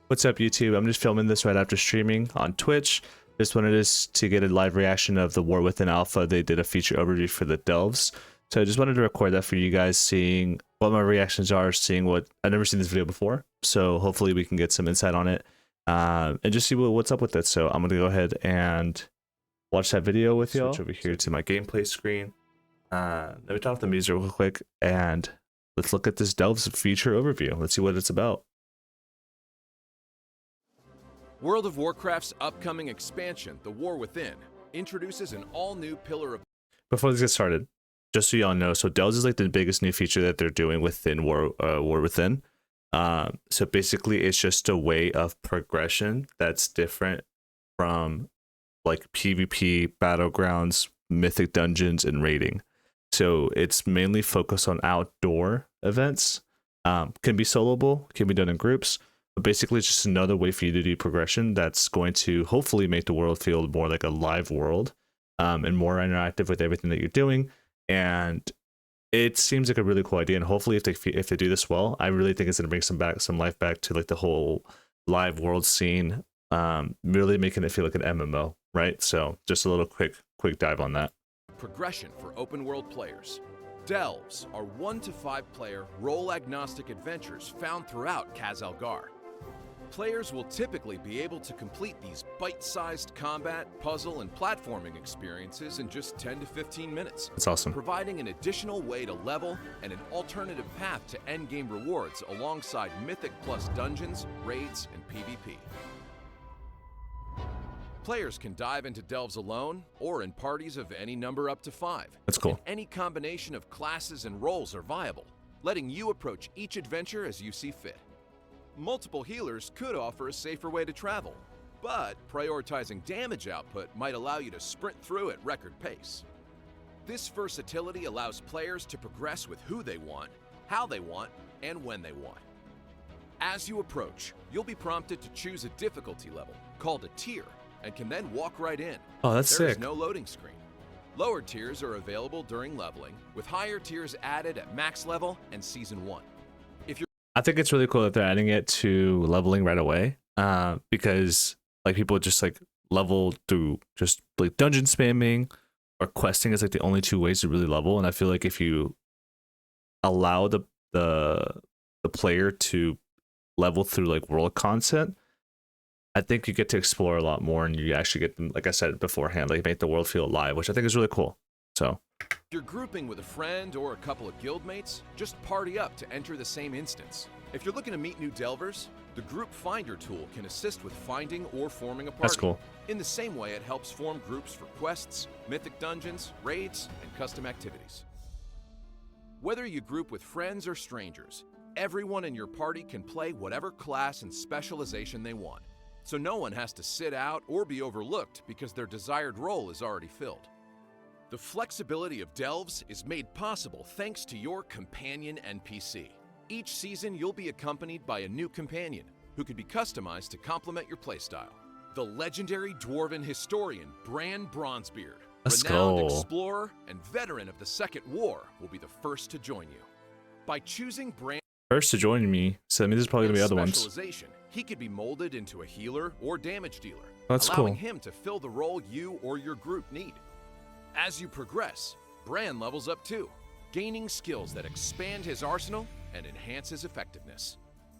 What's up, YouTube? I'm just filming this right after streaming on Twitch. Just wanted us to get a live reaction of the War Within Alpha. They did a feature overview for the Delves. So I just wanted to record that for you guys, seeing what my reactions are, seeing what... I've never seen this video before, so hopefully we can get some insight on it, and just see what's up with it. So I'm going to go ahead and watch that video with y'all. Switch over here to my gameplay screen. Let me turn off the music real quick, and let's look at this Delves feature overview. Let's see what it's about. World of Warcraft's upcoming expansion, The War Within, introduces an all-new pillar of... Before this gets started, just so y'all know, so Delves is like the biggest new feature that they're doing within War Within. So basically, it's just a way of progression that's different from like PvP, Battlegrounds, Mythic Dungeons, and raiding. So it's mainly focused on outdoor events. Can be soloable, can be done in groups. But basically, it's just another way for you to do progression that's going to hopefully make the world feel more like a live world, and more interactive with everything that you're doing. And it seems like a really cool idea. And hopefully, if they do this well, I really think it's going to bring some life back to like the whole live world scene, really making it feel like an MMO, right? So just a little quick dive on that. Progression for open world players. Delves are 1 to 5 player role-agnostic adventures found throughout Khaz-Algar. Players will typically be able to complete these bite-sized combat, puzzle, and platforming experiences in just 10 to 15 minutes. That's awesome. Providing an additional way to level and an alternative path to endgame rewards alongside Mythic Plus dungeons, raids, and PvP. Players can dive into Delves alone or in parties of any number up to 5. That's cool. And any combination of classes and roles are viable, letting you approach each adventure as you see fit. Multiple healers could offer a safer way to travel, but prioritizing damage output might allow you to sprint through at record pace. This versatility allows players to progress with who they want, how they want, and when they want. As you approach, you'll be prompted to choose a difficulty level, called a tier, and can then walk right in. Oh, that's sick. There's no loading screen. Lower tiers are available during leveling, with higher tiers added at max level and Season 1. I think it's really cool that they're adding it to leveling right away, because like people just like level through just like dungeon spamming or questing is like the only 2 ways to really level. And I feel like if you allow the player to level through like world content, I think you get to explore a lot more, and you actually get them, like I said beforehand, like make the world feel alive, which I think is really cool. So if you're grouping with a friend or a couple of guildmates, just party up to enter the same instance. If you're looking to meet new Delvers, the Group Finder tool can assist with finding or forming a party. That's cool. In the same way it helps form groups for quests, mythic dungeons, raids, and custom activities. Whether you group with friends or strangers, everyone in your party can play whatever class and specialization they want. So no one has to sit out or be overlooked because their desired role is already filled. The flexibility of Delves is made possible thanks to your companion NPC. Each season, you'll be accompanied by a new companion who can be customized to complement your playstyle. The legendary dwarven historian Bran Bronzebeard, renowned explorer and veteran of the Second War, will be the first to join you. By choosing Bran first to join me, so that means there's probably gonna be other ones. He could be molded into a healer or damage dealer, That's allowing cool. him to fill the role you or your group need. As you progress, Bran levels up too, gaining skills that expand his arsenal and enhance his effectiveness.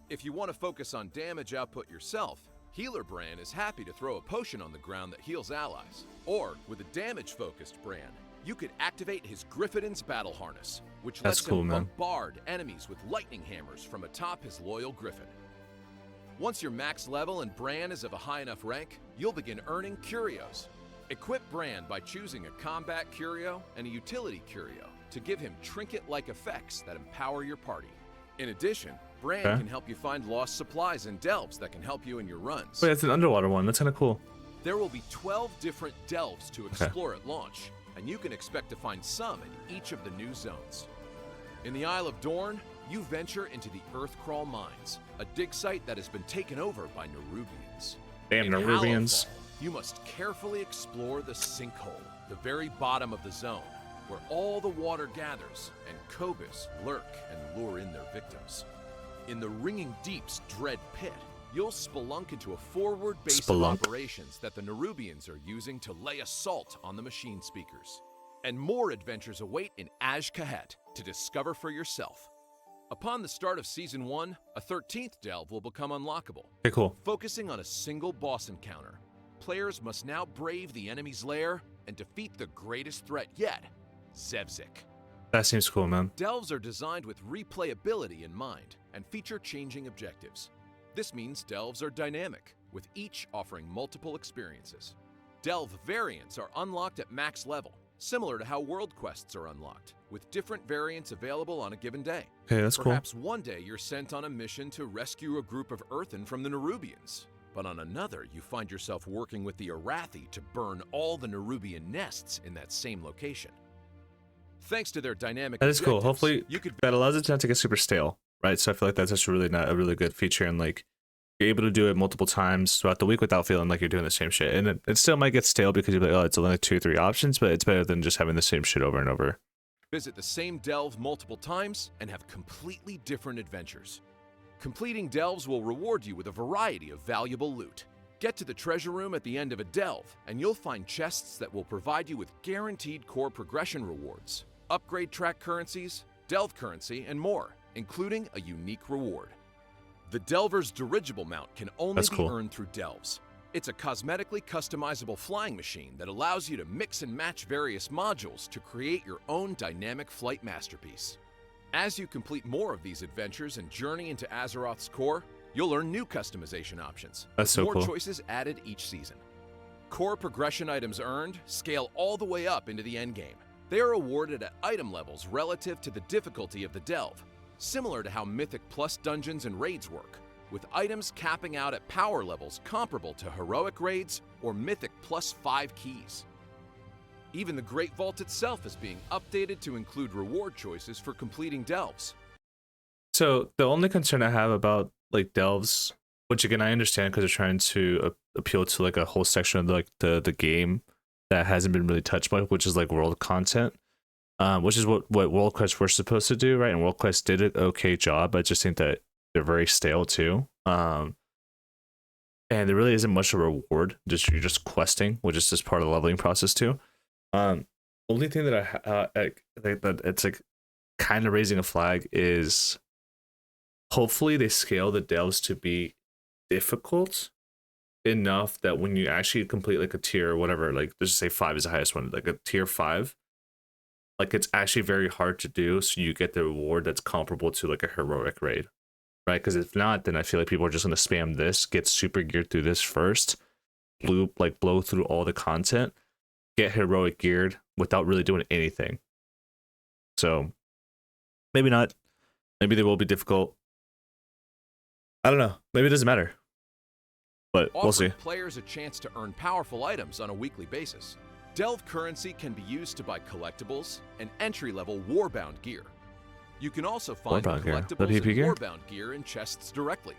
If you want to focus on damage output yourself, Healer Bran is happy to throw a potion on the ground that heals allies. Or, with a damage-focused Bran, you could activate his Gryphon's battle harness, which lets him bombard enemies with lightning hammers from atop his loyal Griffin. Once you're max level and Bran is of a high enough rank, you'll begin earning curios. Equip Bran by choosing a combat curio and a utility curio to give him trinket-like effects that empower your party. In addition, Bran can help you find lost supplies and Delves that can help you in your runs. Wait, that's an underwater one. That's kind of cool. There will be 12 different Delves to explore at launch, and you can expect to find some in each of the new zones. In the Isle of Dorne, you venture into the Earthcrawl Mines, a dig site that has been taken over by Nerubians. Damn, Nerubians. You must carefully explore the Sinkhole, the very bottom of the zone, where all the water gathers and Kobus lurk and lure in their victims. In the Ringing Deep's dread pit, You'll spelunk into a forward base of operations that the Nerubians are using to lay assault on the machine speakers. And more adventures await in Azj-Kahet to discover for yourself. Upon the start of Season 1, a 13th delve will become unlockable. Okay, cool. Focusing on a single boss encounter, players must now brave the enemy's lair and defeat the greatest threat yet, Zevzik. That seems cool, man. Delves are designed with replayability in mind and feature changing objectives. This means delves are dynamic, with each offering multiple experiences. Delve variants are unlocked at max level, similar to how world quests are unlocked, with different variants available on a given day. Okay, that's cool. Perhaps one day you're sent on a mission to rescue a group of Earthen from the Nerubians, but on another you find yourself working with the Arathi to burn all the Nerubian nests in that same location. Thanks to their dynamic that is cool. objectives, Hopefully you could that allows it not to get super stale, right? So I feel like that's just really not a really good feature, and like you're able to do it multiple times throughout the week without feeling like you're doing the same shit. And it still might get stale because you're like, oh, it's only like 2 or 3 options, but it's better than just having the same shit over and over. visit the same delve multiple times and have completely different adventures. Completing delves will reward you with a variety of valuable loot. Get to the treasure room at the end of a delve, and you'll find chests that will provide you with guaranteed core progression rewards, upgrade track currencies, delve currency, and more, including a unique reward. The Delver's dirigible mount can only be earned through delves. It's a cosmetically customizable flying machine that allows you to mix and match various modules to create your own dynamic flight masterpiece. As you complete more of these adventures and journey into Azeroth's core, you'll earn new customization options. That's so more cool. choices added each season. Core progression items earned scale all the way up into the endgame. They are awarded at item levels relative to the difficulty of the delve, similar to how Mythic Plus dungeons and raids work, with items capping out at power levels comparable to Heroic raids or Mythic Plus 5 keys. Even the Great Vault itself is being updated to include reward choices for completing delves. So the only concern I have about like delves, which again I understand because they're trying to appeal to like a whole section of like the game that hasn't been really touched by, which is like world content, which is what World Quest were supposed to do, right? And World Quest did an okay job. I just think that they're very stale too. And there really isn't much of a reward. You're just questing, which is just part of the leveling process too. Only thing that I think that it's like kind of raising a flag is hopefully they scale the delves to be difficult enough that when you actually complete like a tier or whatever, like let's just say 5 is the highest one, like a tier 5, like it's actually very hard to do, so you get the reward that's comparable to like a heroic raid, right? Because if not, then I feel like people are just going to spam this, get super geared through this first, blow through all the content, get heroic geared without really doing anything. So maybe not, maybe they will be difficult. I don't know, maybe it doesn't matter, but we'll see. Players a chance to earn powerful items on a weekly basis. Delve currency can be used to buy collectibles and entry-level Warbound gear. You can also find the collectibles and Warbound gear in chests directly,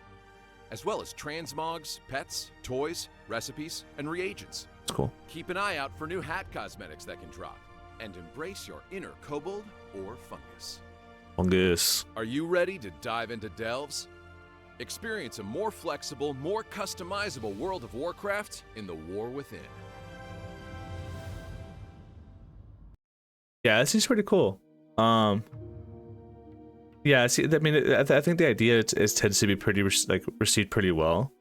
as well as transmogs, pets, toys, recipes, and reagents. That's cool. Keep an eye out for new hat cosmetics that can drop, and embrace your inner kobold or fungus. Fungus. Are you ready to dive into delves? Experience a more flexible, more customizable World of Warcraft in the War Within. Yeah, that seems pretty cool. Yeah, see, I mean, I think the idea is tends to be pretty received pretty well.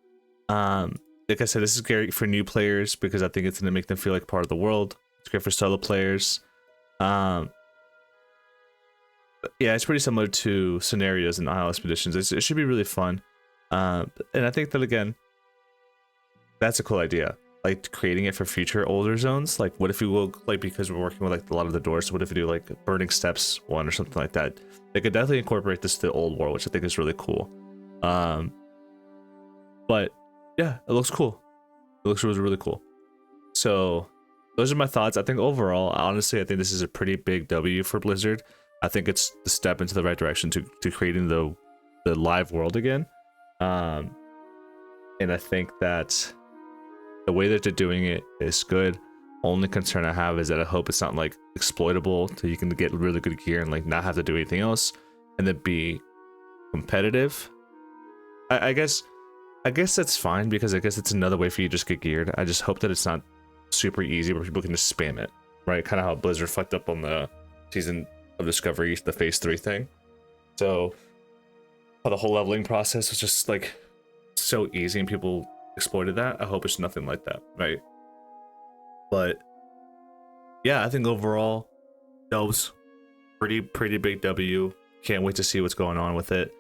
Like I said, this is great for new players because I think it's gonna make them feel like part of the world. It's great for solo players. Yeah, it's pretty similar to scenarios and Isle Expeditions. It should be really fun. And I think that again, that's a cool idea. Like creating it for future older zones. Like what if we will, like, because we're working with like a lot of the doors, so what if we do like Burning Steps 1 or something like that? They could definitely incorporate this to the old war, which I think is really cool. But yeah, it looks cool. It looks really, really cool. So those are my thoughts. I think overall, honestly, I think this is a pretty big W for Blizzard. I think it's the step into the right direction to creating the live world again. And I think that the way that they're doing it is good. Only concern I have is that I hope it's not like exploitable, so you can get really good gear and like not have to do anything else and then be competitive. I guess I guess that's fine because I guess it's another way for you to just get geared. I just hope that it's not super easy where people can just spam it, right? Kind of how Blizzard fucked up on the season of Discovery, the Phase 3 thing. So how the whole leveling process was just like so easy and people exploited that. I hope it's nothing like that, right? But yeah, I think overall, that was pretty big W. Can't wait to see what's going on with it.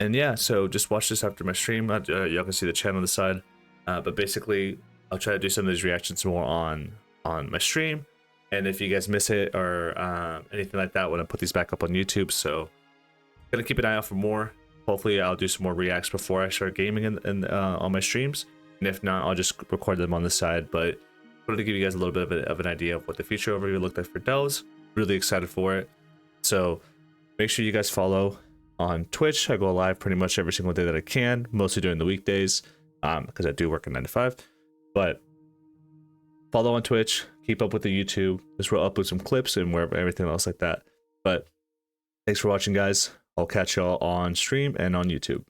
And yeah, so just watch this after my stream. Y'all can see the channel on the side. But basically, I'll try to do some of these reactions more on my stream. And if you guys miss it or anything like that, when I put these back up on YouTube, so gonna keep an eye out for more. Hopefully, I'll do some more reacts before I start gaming on my streams. And if not, I'll just record them on the side. But I wanted to give you guys a little bit of an idea of what the future overview looked like for Delves. Really excited for it. So make sure you guys follow on Twitch. I go live pretty much every single day that I can, mostly during the weekdays, because I do work a 9 to 5. But follow on Twitch, keep up with the YouTube. Just will upload some clips and wherever everything else like that. But thanks for watching, guys. I'll catch y'all on stream and on YouTube.